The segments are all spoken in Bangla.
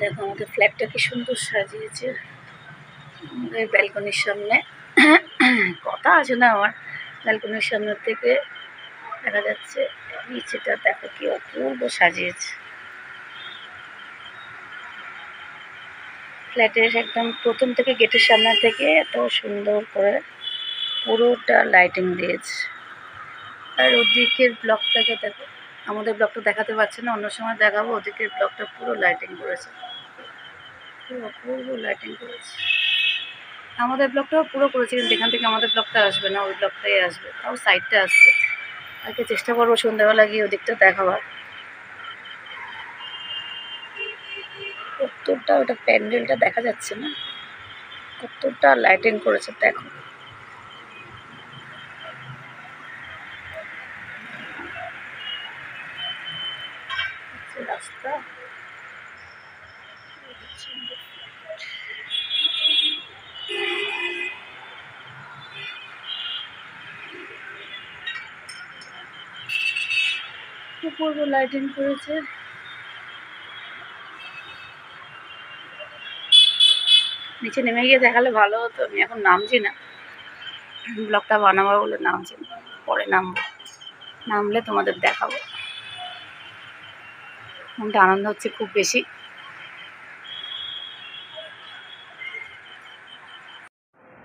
দেখো আমাদের ফ্ল্যাটটা কি সুন্দর সাজিয়েছে। আমাদের ব্যালকনির সামনে কথা আছে না আমার, ব্যালকনির সামনে থেকে দেখা যাচ্ছে নিচেটা। দেখো কি অপূর্ব সাজিয়েছে। ফ্ল্যাটের একদম প্রথম থেকে গেটের সামনে থেকে এত সুন্দর করে পুরোটা লাইটিং দিয়েছে। আর ওদিকের ব্লকটাকে দেখো, আমাদের ব্লকটা দেখাতে পারছে না, অন্য সময় দেখাবো। ওদিকের ব্লকটা পুরো লাইটিং করেছে, পুরো অপূর্ব লাইটিং করেছে। আমাদের ব্লকটাও পুরো করেছে, কিন্তু এখান থেকে আমাদের ব্লকটা আসবে না, ওই ব্লকটাই আসবে। তাও সাইডটা আসছে। আজকে চেষ্টা করবো সন্ধ্যাবেলা গিয়ে ওদিকটা দেখাবার। কতটা ওটা প্যান্ডেলটা দেখা যাচ্ছে না, কতটা লাইটিং করেছে দেখো। রাস্তা অপূর্ব লাইটিং করেছে। নিচে নেমে গিয়ে দেখালে ভালো হতো। আমি এখন নামছি না, ব্লগটা বানাবো বলে নামছি না, পরে নামবো। নামলে তোমাদের দেখাবো। মনটা আনন্দ হচ্ছে খুব বেশি।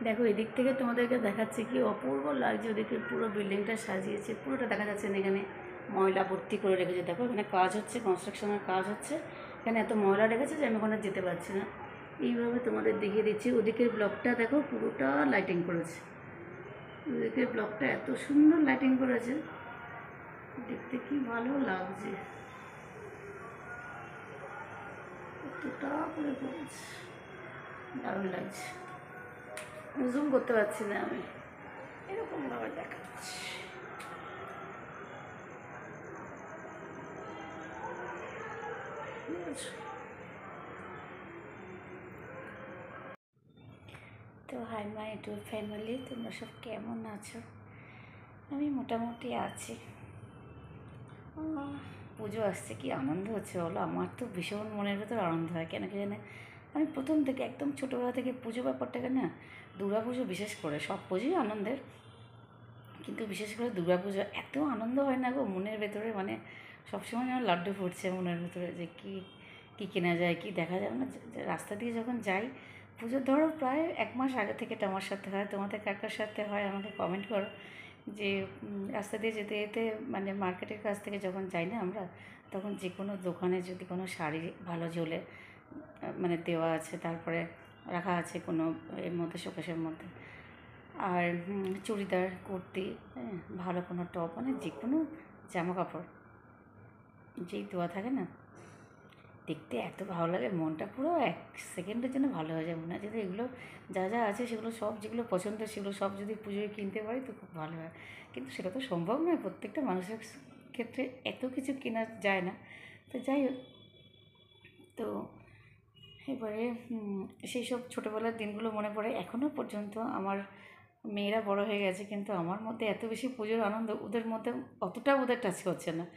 দেখো এদিক থেকে তোমাদেরকে দেখাচ্ছে কি অপূর্ব লাগছে। ওদিকে পুরো বিল্ডিংটা সাজিয়েছে, পুরোটা দেখা যাচ্ছে না। এখানে ময়লা ভর্তি করে রেখেছে। দেখো এখানে কাজ হচ্ছে, কনস্ট্রাকশনের কাজ হচ্ছে। এখানে এত ময়লা রেখেছে যে আমি ওখানে যেতে পারছি না। এইভাবে তোমাদের দেখিয়ে দিচ্ছি। ওদিকের ব্লকটা দেখো পুরোটা লাইটিং করেছে। ওদিকের ব্লকটা এত সুন্দর লাইটিং করেছে, দেখতে কি ভালো লাগছে। কতটা করে করেছে, দারুণ লাগছে। জুম করতে পারছি না আমি, এরকমভাবে দেখাচ্ছি। তো হাই মাই ইউটিউব ফ্যামিলি, তোমরা সব কেমন আছো? আমি মোটামুটি আছি। পুজো আসছে, কি আনন্দ হচ্ছে বলো। আমার তো ভীষণ মনের ভেতর আনন্দ হয়, কেন কি জানে। আমি প্রথম থেকে একদম ছোটোবেলা থেকে পুজো ব্যাপারটাকে না, দুর্গা পুজো বিশেষ করে, সব পুজোই আনন্দের, কিন্তু বিশেষ করে দুর্গা পুজো এত আনন্দ হয় না গো মনের ভেতরে। মানে সবসময় যেন লাড্ডু ফুটছে মনের ভেতরে, যে কী কী কেনা যায়, কি দেখা যায় না। রাস্তা দিয়ে যখন যাই, পুজোর ধরো প্রায় 1 মাস আগে থেকে এটা আমার সাথে হয়। তোমাদের কার সাথে হয় আমাকে কমেন্ট করো। যে রাস্তা দিয়ে যেতে যেতে, মানে মার্কেটের কাছ থেকে যখন যাই না আমরা, তখন যে কোনো দোকানে যদি কোনো শাড়ি ভালো ঝোলে, মানে দেওয়া আছে, তারপরে রাখা আছে কোনো এর মধ্যে, শোকেসের মধ্যে, আর চুড়িদার, কুর্তি, হ্যাঁ, ভালো কোনো টপ, মানে যে কোনো জামা কাপড় যেই দেওয়া থাকে না, দেখতে এত ভালো লাগে। মনটা পুরো 1 সেকেন্ডের জন্য ভালো হয়ে যায়। মনে হয় যদি এগুলো যা যা আছে সেগুলো সব, যেগুলো পছন্দ সেগুলো সব যদি পুজোয় কিনতে পারি তো খুব ভালো হয়। কিন্তু সেটা তো সম্ভব নয়, প্রত্যেকটা মানুষের ক্ষেত্রে এত কিছু কেনা যায় না। তো যাই হোক, তো এবারে সেই সব ছোটোবেলার দিনগুলো মনে পড়ে এখনও পর্যন্ত। আমার মেয়েরা বড় হয়ে গেছে, কিন্তু আমার মধ্যে এত বেশি পুজোর আনন্দ, ওদের মধ্যে অতটা ওদের টাচ করছে না।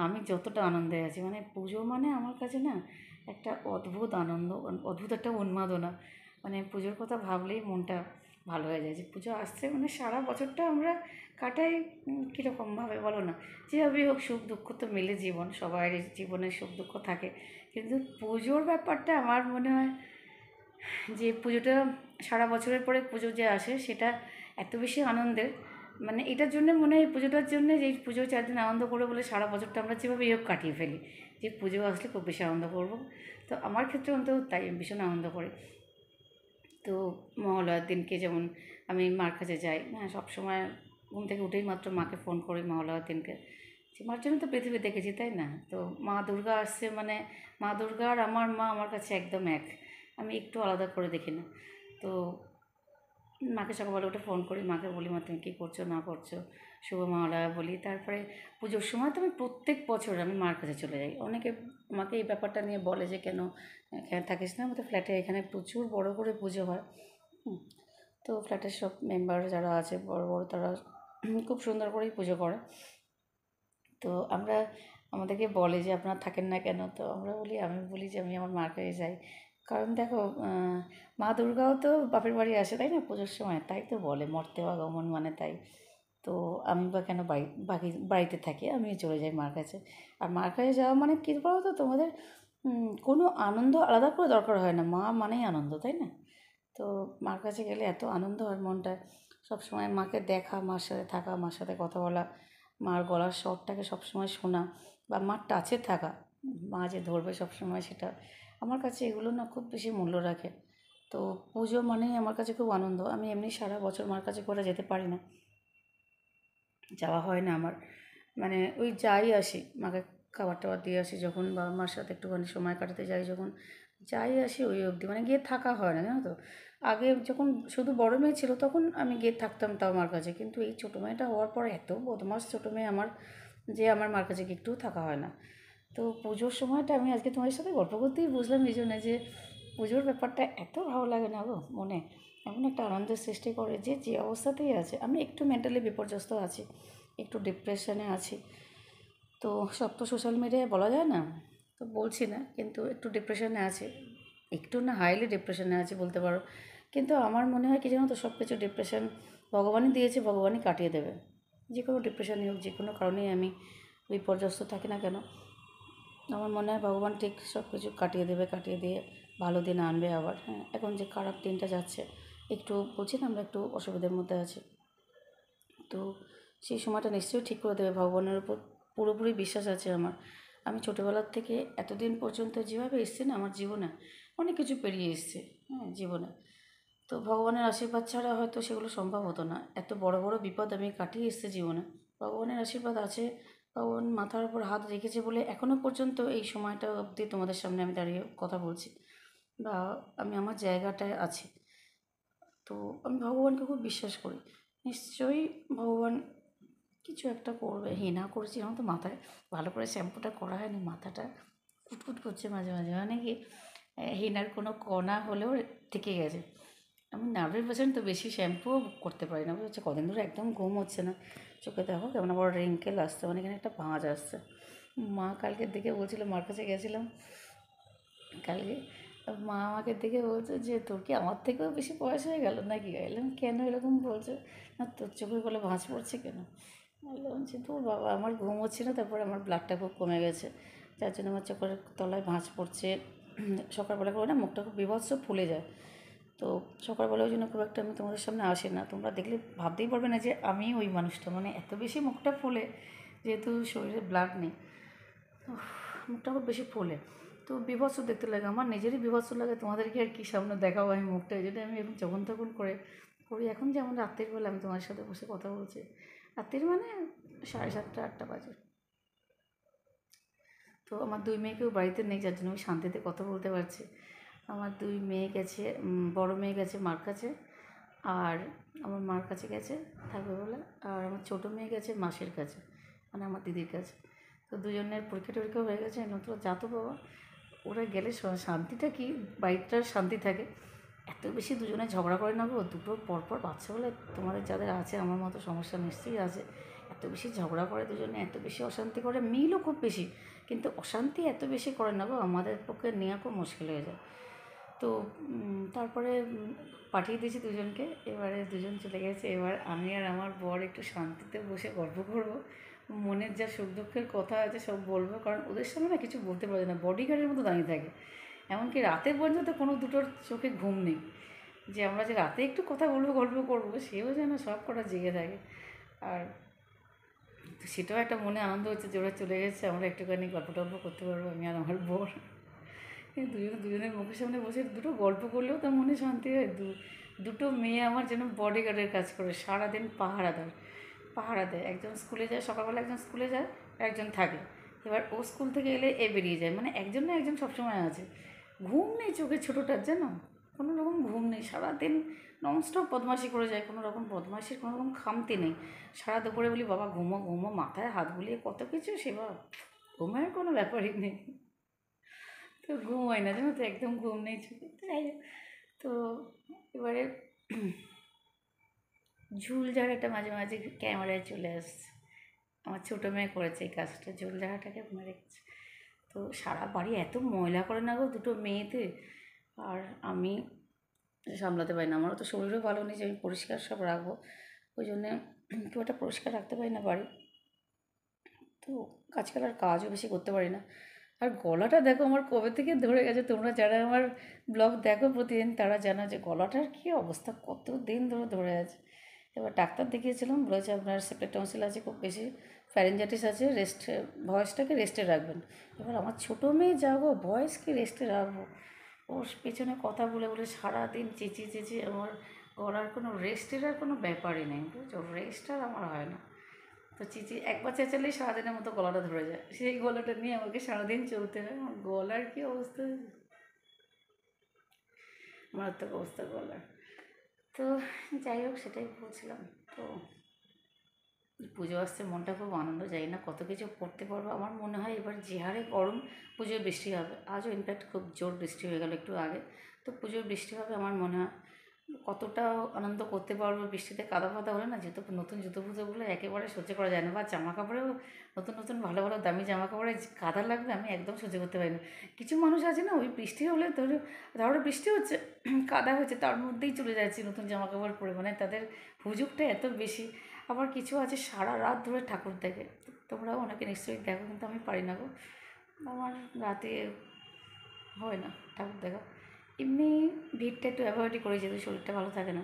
আমি যতটা আনন্দে আছি, মানে পুজো মানে আমার কাছে না একটা অদ্ভুত আনন্দ, অদ্ভুত একটা উন্মাদনা। মানে পুজোর কথা ভাবলেই মনটা ভালো হয়ে যায়। যে পুজো আসছে মানে সারা বছরটা আমরা কাটাই কীরকমভাবে বলো না। যেভাবেই হোক, সুখ দুঃখ তো মিলে জীবন, সবারই জীবনে সুখ দুঃখ থাকে। কিন্তু পুজোর ব্যাপারটা আমার মনে হয় যে পুজোটা সারা বছরের পরে পুজো যে আসে, সেটা এত বেশি আনন্দের। মানে এটার জন্য মনে হয়, পুজোটার জন্য, যে পুজো 4 দিন আনন্দ করে বলে সারা বছরটা আমরা যেভাবে হোক কাটিয়ে ফেলি, যে পুজো আসলে খুব বেশি আনন্দ করবো। তো আমার ক্ষেত্রে অন্তত তাই, আমি ভীষণ আনন্দ করি। তো মহালয়ার দিনকে যেমন আমি মার কাছে যাই, হ্যাঁ, সবসময় ঘুম থেকে উঠেই মাত্র মাকে ফোন করি মহালয়ার দিনকে, যে মার জন্য তো পৃথিবী দেখেছি, তাই না? তো মা দুর্গা আসছে মানে, মা দুর্গা আর আমার মা আমার কাছে একদম এক, আমি একটু আলাদা করে দেখি না। তো মাকে সকালবেলা উঠে ফোন করি, মাকে বলি মা তুমি কী করছো না করছো, শুভ মহালয়া বলি। তারপরে পুজোর সময় তো আমি প্রত্যেক বছর আমি মার কাছে চলে যাই। অনেকে আমাকে এই ব্যাপারটা নিয়ে বলে যে কেন এখানে থাকিস না, আমাদের ফ্ল্যাটে এখানে প্রচুর বড় করে পুজো হয়। তো ফ্ল্যাটের সব মেম্বার যারা আছে বড় বড়, তারা খুব সুন্দর করেই পুজো করে। তো আমরা আমাদেরকে বলে যে আপনারা থাকেন না কেন, তো আমি বলি যে আমি আমার মার কাছে যাই। কারণ দেখো মা দুর্গাও তো বাপের বাড়ি আসে, তাই না, পুজোর সময়, তাই তো বলে মর্তে আগমন মানে তাই। তো আমি বা কেন বাড়িতে থাকি, আমি চলে যাই মার কাছে। আর মার কাছে যাওয়া মানে কী বলো তো, তোমাদের কোনো আনন্দ আলাদা করে দরকার হয় না, মা মানেই আনন্দ, তাই না? তো মার কাছে গেলে এত আনন্দ হয় মনটায়, সবসময় মাকে দেখা, মার সাথে থাকা, মার সাথে কথা বলা, মার গলার স্বরটাকে সবসময় শোনা, বা মার টাচে থাকা, মা যে ধরবে সবসময় সেটা, আমার কাছে এগুলো না খুব বেশি মূল্য রাখে। তো পুজো মানেই আমার কাছে খুব আনন্দ। আমি এমনি সারা বছর মার কাছে করে যেতে পারি না, যাওয়া হয় না আমার। মানে ওই যাই আসি, মাকে খাবার টাবার দিয়ে আসি যখন, বা মার সাথে একটুখানি সময় কাটাতে যাই যখন, যাই আসি ওই অবধি, মানে গিয়ে থাকা হয় না, জানো তো। আগে যখন শুধু বড় মেয়ে ছিল তখন আমি গিয়ে থাকতাম তাও মার কাছে, কিন্তু এই ছোটো মেয়েটা হওয়ার পর এত বদমাস ছোটো মেয়ে আমার, যে আমার মার কাছে কি একটুও থাকা হয় না। তো পুজোর সময়টা আমি আজকে তোমাদের সাথে গল্প করতেই বুঝলাম এই জন্যে যে পুজোর ব্যাপারটা এত ভালো লাগে না গো মনে, এমন একটা আনন্দের সৃষ্টি করে যে যে অবস্থাতেই আছে। আমি একটু মেন্টালি বিপর্যস্ত আছি, একটু ডিপ্রেশনে আছি। তো সব তো সোশ্যাল মিডিয়ায় বলা যায় না, তো বলছি না, কিন্তু একটু ডিপ্রেশনে আছি, একটু না হাইলি ডিপ্রেশনে আছি বলতে পারো। কিন্তু আমার মনে হয় কি জানো তো, সব কিছু ডিপ্রেশন ভগবানই দিয়েছে, ভগবানই কাটিয়ে দেবে। যে কোনো ডিপ্রেশনই হোক, যে কোনো কারণেই আমি বিপর্যস্ত থাকি না কেন, আমার মনে হয় ভগবান ঠিক সব কিছু কাটিয়ে দেবে, কাটিয়ে দিয়ে ভালো দিন আনবে আবার। হ্যাঁ, এখন যে খারাপ দিনটা যাচ্ছে, একটু বলছি না আমরা একটু অসুবিধার মধ্যে আছি, তো সেই সময়টা নিশ্চয়ই ঠিক করে দেবে, ভগবানের উপর পুরোপুরি বিশ্বাস আছে আমার। আমি ছোটোবেলার থেকে এতদিন পর্যন্ত যেভাবে এসেছি না আমার জীবনে, অনেক কিছু পেরিয়ে এসেছি, হ্যাঁ, জীবনে। তো ভগবানের আশীর্বাদ ছাড়া হয়তো সেগুলো সম্ভব হতো না, এত বড় বড় বিপদ আমি কাটিয়ে এসেছি জীবনে। ভগবানের আশীর্বাদ আছে, ভগবান মাথার উপর হাত রেখেছে বলে এখনও পর্যন্ত এই সময়টা অবধি তোমাদের সামনে আমি দাঁড়িয়ে কথা বলছি, বা আমি আমার জায়গাটায় আছি। তো আমি ভগবানকে খুব বিশ্বাস করি, নিশ্চয়ই ভগবান কিছু একটা করবে। হেনা করেছি, আমার তো মাথায় ভালো করে শ্যাম্পুটা করা হয়নি, মাথাটা কুটকুট করছে মাঝে মাঝে, মানে কি হেনার কোনো কণা হলেও থেকে গেছে। আমি নার্ভের পেশেন্ট, তো বেশি শ্যাম্পুও করতে পারি না, বুঝেছো, কদিন ধরে একদম ঘুম হচ্ছে না, চোখে দেখো কেমন বড় রিঙ্কেল আসছে, মানে এখানে একটা ভাঁজ আসছে। মা কালকের দিকে বলছিল, মার কাছে গেছিলাম কালকে, মা আমাকে দেখে বলছে যে তোর কি আমার থেকেও বেশি বয়স হয়ে গেল নাকি? এলাম কেন এরকম বলছো? না তোর চোখের বলে ভাঁজ পড়ছে কেন? বললাম যে তোর বাবা, আমার ঘুম হচ্ছে না, তারপরে আমার ব্লাডটা খুব কমে গেছে, যার জন্য আমার চোখের তলায় ভাঁজ পড়ছে। সকালবেলা করে না মুখটা খুব বীভৎস ফুলে যায়। তো সকালবেলা ওই জন্য খুব একটা আমি তোমাদের সামনে আসি না, তোমরা দেখলে ভাবতেই পারবে না যে আমি ওই মানুষটা, মানে এত বেশি মুখটা ফুলে, যেহেতু শরীরে ব্লাড নেই, উফ, মুখটা খুব বেশি ফোলে, তো বীভৎস দেখতে লাগে, আমার নিজেরই বীভৎস লাগে, তোমাদেরকে আর কি সামনে দেখাবো আমি মুখটা, এই জন্য আমি এখন যখন তখন করে করি। এখন যেমন রাত্রির বেলা আমি তোমার সাথে বসে কথা বলছি, রাত্রির মানে 7:30 8টা বাজে। তো আমার দুই মেয়েকেও বাড়িতে নেই, যার জন্য আমি শান্তিতে কথা বলতে পারছি। আমার দুই মেয়ে গেছে, বড় মেয়ে গেছে মার কাছে, আর আমার মার কাছে গেছে থাকবে বলে, আর আমার ছোটো মেয়ে গেছে মাসির কাছে, মানে আমার দিদির কাছে। তো দুজনের পরীক্ষা টরীক্ষা হয়ে গেছে, নতুন যা তো বাবা, ওরা গেলে শান্তিটা কি, বাড়িটার শান্তি থাকে। এত বেশি দুজনে ঝগড়া করে না গো, দুটো পরপর বাচ্চা বলে, তোমাদের যাদের আছে আমার মতো সমস্যা নিশ্চয়ই আছে, এত বেশি ঝগড়া করে দুজনে, এত বেশি অশান্তি করে, মিলও খুব বেশি, কিন্তু অশান্তি এত বেশি করে না গো, আমাদের পক্ষে নেওয়া খুব মুশকিল হয়ে যায়। তো তারপরে পাঠিয়ে দিয়েছি দুজনকে, এবারে দুজন চলে গেছে, এবার আমি আর আমার বর একটু শান্তিতে বসে গল্প করব, মনের যা সুখ দুঃখের কথা আছে সব বলবো, কারণ ওদের সামনে না কিছু বলতে পারে না, বডিগার্ডের মতো দাঁড়িয়ে থাকে। এমনকি রাতে পর্যন্ত কোনো দুটোর চোখে ঘুম নেই, যে আমরা যে রাতে একটু কথা বলবো গল্প করবো, সেও যেন সব কটা জেগে থাকে। আর তো সেটাও একটা মনে আনন্দ হচ্ছে যে ওরা চলে গেছে, আমরা একটুখানি গল্প টল্প করতে পারবো আমি আর আমার বর, দুজনের মুখের সামনে বসে দুটো গল্প করলেও তো মনে শান্তি হয়। দুটো মেয়ে আমার যেন বডিগার্ডের কাজ করে, সারাদিন পাহারা দেয়, একজন স্কুলে যায় সকালবেলা, একজন স্কুলে যায়, একজন থাকে। এবার ও স্কুল থেকে এলে এ বেরিয়ে যায়, মানে একজন না একজন সবসময় আছে। ঘুম নেই চোখে ছোটোটার, জানো, কোনো রকম ঘুম নেই, সারাদিন ননস্টপ বদমাশি করে যায়, কোনো রকম বদমাশির কোনো রকম খামতি নেই। সারা দুপুরে বলি বাবা ঘুমো ঘুমো, মাথায় হাত বুলিয়ে কত কিছু সেবা, ঘুমের কোনো ব্যাপারই নেই। তো ঘুম হয় না, জানো তো, একদম ঘুম নেই চোখে। তো যাই হোক, তো এবারে ঝুল ঝাড়াটা মাঝে মাঝে ক্যামেরায় চলে আসছে, আমার ছোটো মেয়ে করেছে এই কাজটা, ঝোল ঝাড়াটাকে মেরে গেছে। তো সারা বাড়ি এত ময়লা করে না গো দুটো মেয়েতে, আর আমি সামলাতে পারি না। আমারও তো শরীরও ভালো নেই যে আমি পরিষ্কার সব রাখবো, ওই জন্যে খুব একটা পরিষ্কার রাখতে পারি না বাড়ি। তো আজকাল আর কাজও বেশি করতে পারি না। আর গলাটা দেখো আমার কবে থেকে ধরে গেছে, তোমরা যারা আমার ব্লগ দেখো প্রতিদিন তারা জানো যে গলাটার কী অবস্থা, কত দিন ধরে ধরে আছে। এবার ডাক্তার দেখিয়েছিলাম, বলেছে আপনার সেপ্টিক টনসিল আছে খুব বেশি, ফ্যারেঞ্জাইটিস আছে, ভয়েসটাকে রেস্টে রাখবেন। এবার আমার ছোটো মেয়ে যাবো, ভয়েসকে রেস্টে রাখবো, ওর পেছনে কথা বলে বলে সারাদিন চেঁচিয়ে চেঁচিয়ে আমার গলার কোনো রেস্টের আর কোনো ব্যাপারই নেই, বুঝছো, রেস্ট আর আমার হয় না। তো একবার চেঁচালেই সারাদিনের মতো গলাটা ধরে যায়, সেই গলাটা নিয়ে আমাকে সারাদিন চলতে হয়। আমার গলার কী অবস্থা, মারাত্মক অবস্থা গলার। তো যাই হোক, সেটাই বলছিলাম। তো পুজো আসছে, মনটা খুব আনন্দ, জানি না কত কিছু করতে পারবো। আমার মনে হয় এবার যে হারে গরম, পুজোয় বৃষ্টি হবে। আজও ইনফ্যাক্ট খুব জোর বৃষ্টি হয়ে গেল একটু আগে। তো পুজোয় বৃষ্টি হবে, আমার মনে হয় কতটা আনন্দ করতে পারবো। বৃষ্টিতে কাদা ফাদা হলে না, যেহেতু নতুন জুতো ফুতোগুলো একেবারে সহ্য করা যায় না, বা জামা কাপড়েও নতুন নতুন ভালো ভালো দামি জামা কাপড়ে কাদা লাগবে, আমি একদম সহ্য করতে পারি না। কিছু মানুষ আছে না, ওই বৃষ্টি হলে ধরো বৃষ্টি হচ্ছে, কাদা হচ্ছে, তার মধ্যেই চলে যাচ্ছে নতুন জামা কাপড় পরে, মানে তাদের হুজুগটা এত বেশি। আবার কিছু আছে সারা রাত ধরে ঠাকুর দেখে, তোমরাও অনেকে নিশ্চয়ই দেখো, কিন্তু আমি পারি না গো, আমার রাতে হয় না ঠাকুর দেখা। এমনি ভিড়টা একটু অ্যাভয়েডই করে, যেহেতু শরীরটা ভালো থাকে না।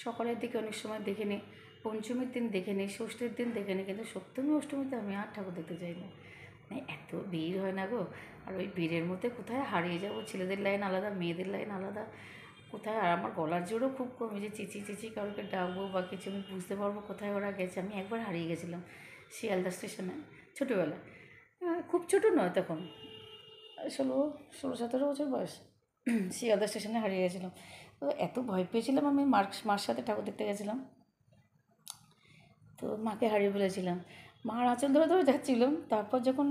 সকালের দিকে অনেক সময় দেখে নিই, পঞ্চমীর দিন দেখে নিই, ষষ্ঠীর দিন দেখে নিই, কিন্তু সপ্তমী অষ্টমীতে আমি আর ঠাকুর দেখতে চাই না। মানে এত ভিড় হয় না গো, আর ওই ভিড়ের মধ্যে কোথায় হারিয়ে যাবো, ছেলেদের লাইন আলাদা, মেয়েদের লাইন আলাদা, কোথায়। আর আমার গলার জোরও খুব কম, যে চেঁচিয়ে কাউকে ডাকবো বা কিছু, আমি বুঝতে পারবো কোথায় ওরা গেছে। আমি একবার হারিয়ে গেছিলাম শিয়ালদা স্টেশনে, ছোটোবেলায়, খুব ছোটো নয় তখন, 16-17 বছর বয়স, শিয়ালদা স্টেশনে হারিয়ে গেছিলাম। তো এত ভয় পেয়েছিলাম আমি, মার সাথে ঠাকুর দেখতে গেছিলাম, তো মাকে হারিয়ে ফেলেছিলাম। মার আঁচল ধরে ধরে যাচ্ছিলাম, তারপর যখন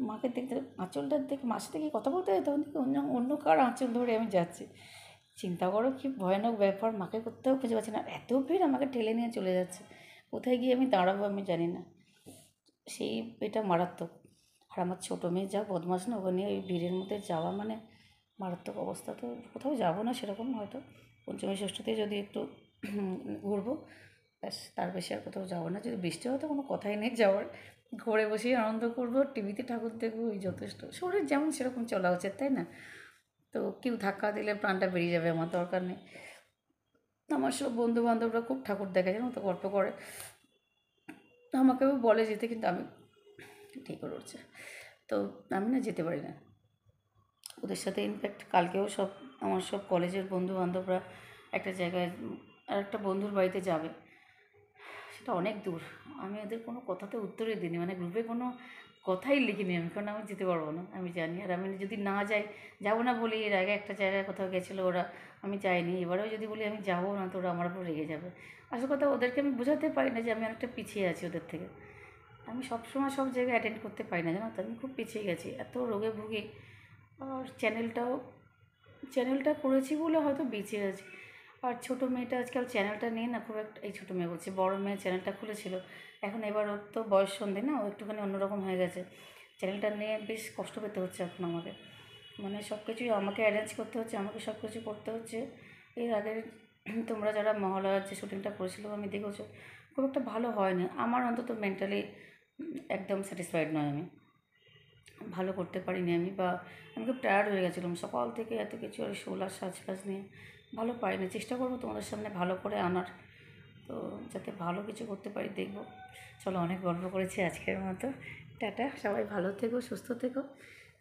মাকে দেখতে, আঁচলটা দেখে মার সাথে কি কথা বলতে হয়, তখন দেখি অন্য কার আঁচল ধরে আমি যাচ্ছি। চিন্তা করো কি ভয়ানক ব্যাপার, মাকে কোথাও খুঁজে পাচ্ছি না, এত ভিড়, আমাকে ঠেলে নিয়ে চলে যাচ্ছে, কোথায় গিয়ে আমি দাঁড়াবো আমি জানি না। সেই এটা মারাত্মক। আর আমার ছোটো মেয়ে যা বদমাশ না, ওখানে ওই ভিড়ের মধ্যে যাওয়া মানে মারাত্মক অবস্থা। তো কোথাও যাবো না সেরকম, হয়তো পঞ্চমী ষষ্ঠীতে যদি একটু ঘুরবো, ব্যাস, তার বেশি আর কোথাও যাবো না। যদি বৃষ্টি হয় তো কোনো কথাই নেই যাওয়ার, ঘরে বসেই আনন্দ করবো, টিভিতে ঠাকুর দেখবো, ওই যথেষ্ট। শরীর যেমন সেরকম চলা উচিত, তাই না? তো কেউ ধাক্কা দিলে প্রাণটা বেরিয়ে যাবে, আমার দরকার নেই। আমার সব বন্ধুবান্ধবরা খুব ঠাকুর দেখে, জানো তো, গল্প করে, আমাকেও বলে যেতে, কিন্তু আমি ঠিক করে উঠছে, তো আমি না যেতে পারি না ওদের সাথে। ইনফ্যাক্ট কালকেও আমার সব কলেজের বন্ধুবান্ধবরা একটা জায়গায়, আর একটা বন্ধুর বাড়িতে যাবে, সেটা অনেক দূর। আমি ওদের কোনো কথাতে উত্তরই দিইনি, মানে গ্রুপে কোনো কথাই লিখিনি আমি, কারণ আমি যেতে পারবো না, আমি জানি। আর আমি যদি না যাই, যাবো না বলি, এর আগে একটা জায়গায় কোথাও গেছিলো ওরা, আমি যাইনি, এবারেও যদি বলি আমি যাবো না, তো ওরা আমার উপর রেগে যাবে। আসল কথা, ওদেরকে আমি বোঝাতে পারি না যে আমি অনেকটা পিছিয়ে আছি ওদের থেকে। আমি সবসময় সব জায়গায় অ্যাটেন্ড করতে পারি না, জানো তো, আমি খুব পিছিয়ে গেছি, এত রোগে ভুগি। আর চ্যানেলটা করেছি বলে হয়তো বেঁচে আছি। আর ছোটো মেয়েটা আজকাল চ্যানেলটা নিয়ে না খুব একটা, এই ছোটো মেয়ে বলছি, বড়ো মেয়ে চ্যানেলটা খুলেছিল, এখন এবার ওর তো বয়স সন্ধে না, ও একটুখানি অন্যরকম হয়ে গেছে, চ্যানেলটা নিয়ে বেশ কষ্ট পেতে হচ্ছে এখন আমাকে, মানে সব কিছুই আমাকে অ্যারেঞ্জ করতে হচ্ছে, আমাকে সব কিছু করতে হচ্ছে। এর আগের তোমরা যারা মহালয়ার যে শুটিংটা করেছিল আমি দেখেছো, খুব একটা ভালো হয়নি, আমার অন্তত মেন্টালি একদম স্যাটিসফাইড নয় আমি, ভালো করতে পারিনি আমি, বা আমি খুব টায়ার্ড হয়ে গেছিলাম সকাল থেকে এত কিছু, আর শোল আর সাজফাজ নিয়ে ভালো পারিনি। চেষ্টা করবো তোমাদের সামনে ভালো করে আনার, তো যাতে ভালো কিছু করতে পারি, দেখবো। চলো, অনেক গল্প করেছি আজকের মতো, টাটা, সবাই ভালো থেকো, সুস্থ থেকো,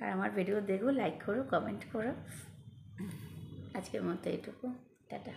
আর আমার ভিডিও দেখো, লাইক করো, কমেন্ট করো। আজকের মতো এইটুকু, টাটা।